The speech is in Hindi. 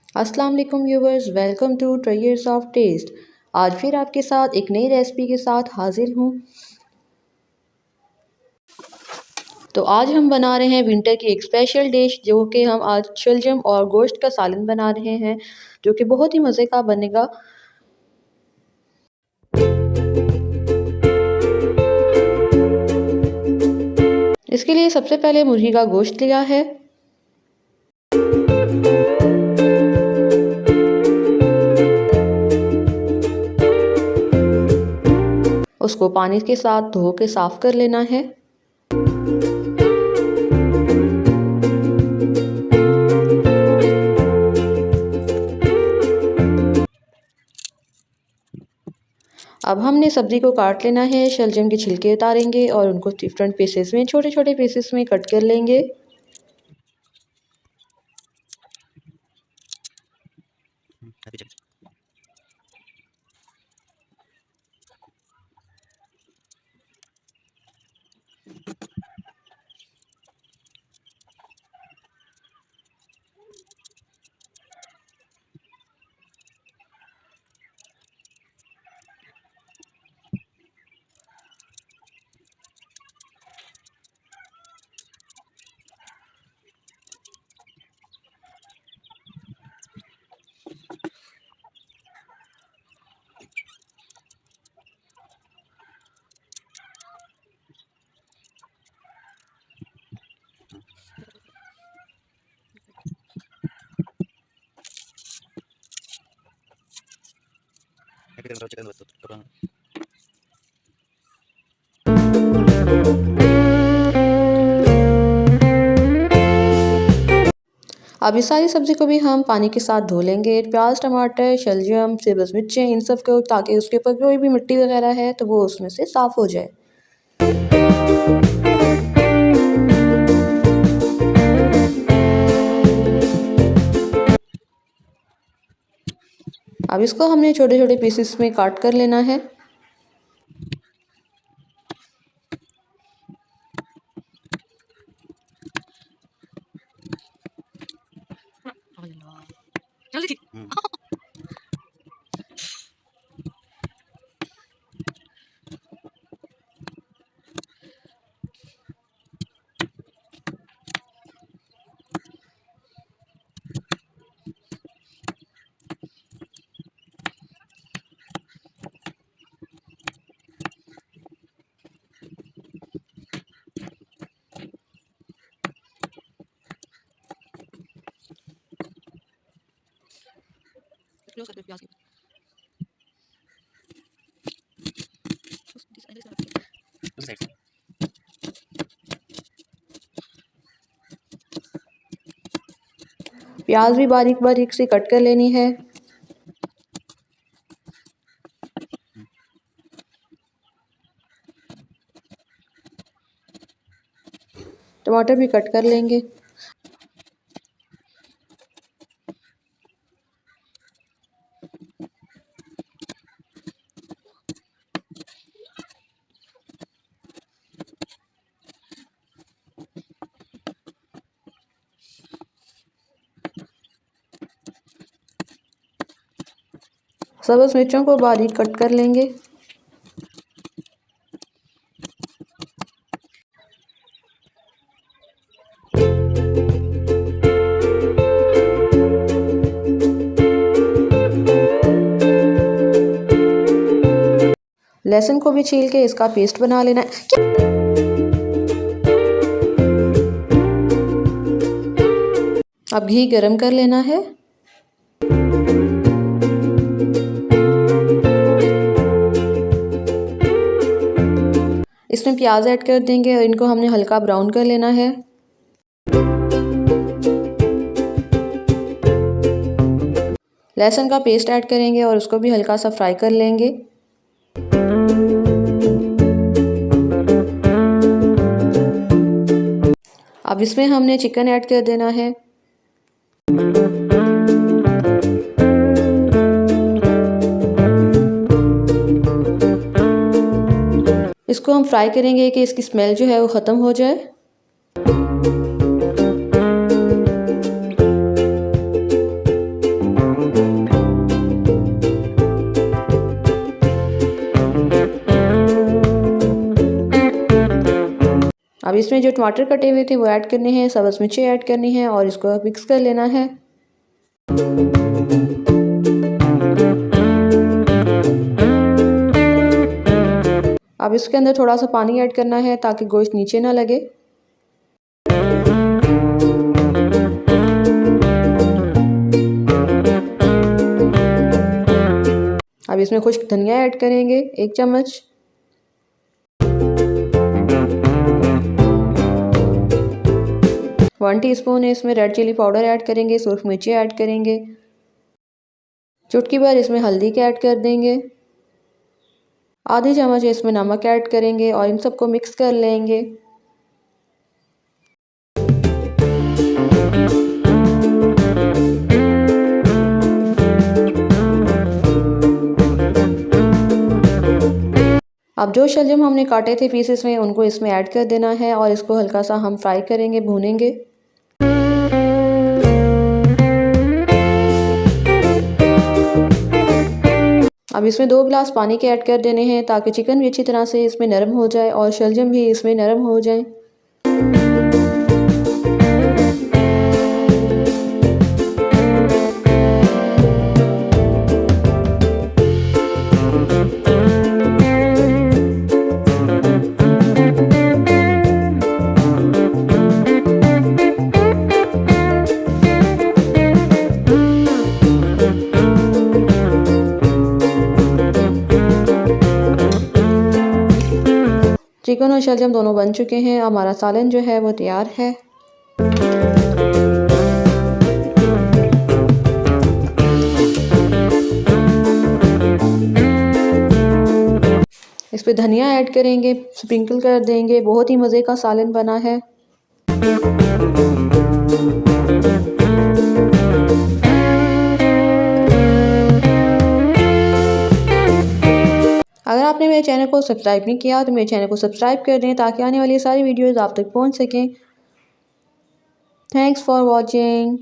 अस्सलाम वालेकुम viewers, welcome to tryers of taste. आज फिर आपके साथ एक नई रेसिपी के साथ हाजिर हूँ। तो आज हम बना रहे हैं विंटर की एक स्पेशल डिश, जो कि हम आज शलजम और गोश्त का सालन बना रहे हैं, जो कि बहुत ही मज़े का बनेगा। इसके लिए सबसे पहले मुर्गी का गोश्त लिया है। उसको पानी के साथ धो के साफ़ कर लेना है। अब हमने सब्ज़ी को काट लेना है। शलजम के छिलके उतारेंगे और उनको डिफरेंट पीसेस में, छोटे छोटे पीसेस में कट कर लेंगे। अब इस सारी सब्ज़ी को भी हम पानी के साथ धो लेंगे। प्याज, टमाटर, शलजम, सब्ज़ मिर्चें, इन सब को, ताकि उसके ऊपर कोई भी मिट्टी वगैरह है तो वो उसमें से साफ़ हो जाए। अब इसको हमने छोटे छोटे पीसेस में काट कर लेना है। प्याज भी बारीक बारीक से कट कर लेनी है। टमाटर भी कट कर लेंगे। सब्ज़ मिर्चों को बारीक कट कर लेंगे। लहसुन को भी छील के इसका पेस्ट बना लेना है। अब घी गरम कर लेना है। इसमें प्याज ऐड कर देंगे और इनको हमने हल्का ब्राउन कर लेना है। लहसुन का पेस्ट ऐड करेंगे और उसको भी हल्का सा फ्राई कर लेंगे। अब इसमें हमने चिकन ऐड कर देना है। इसको हम फ्राई करेंगे कि इसकी स्मेल जो है वो ख़त्म हो जाए। इसमें जो टमाटर कटे हुए थे वो ऐड करने हैं, सब्ज़ मिर्ची ऐड करनी है और इसको मिक्स कर लेना है। अब इसके अंदर थोड़ा सा पानी ऐड करना है ताकि गोश्त नीचे ना लगे। अब इसमें खुश्क धनिया ऐड करेंगे 1 चम्मच। वन टीस्पून इसमें रेड चिली पाउडर ऐड करेंगे, सूरख मिर्ची ऐड करेंगे, चुटकी भर इसमें हल्दी के ऐड कर देंगे, आधी चम्मच इसमें नमक ऐड करेंगे और इन सबको मिक्स कर लेंगे। अब जो शलजम हमने काटे थे पीसेस में उनको इसमें ऐड कर देना है और इसको हल्का सा हम फ्राई करेंगे, भूनेंगे। अब इसमें 2 गिलास पानी के ऐड कर देने हैं ताकि चिकन भी अच्छी तरह से इसमें नरम हो जाए और शलजम भी इसमें नरम हो जाए। चिकन और शलजम दोनों बन चुके हैं। हमारा सालन जो है वो तैयार है। इस पे धनिया ऐड करेंगे, स्प्रिंकल कर देंगे। बहुत ही मज़े का सालन बना है। अगर आपने मेरे चैनल को सब्सक्राइब नहीं किया तो मेरे चैनल को सब्सक्राइब कर दें ताकि आने वाली सारी वीडियोस आप तक पहुंच सकें। Thanks for watching.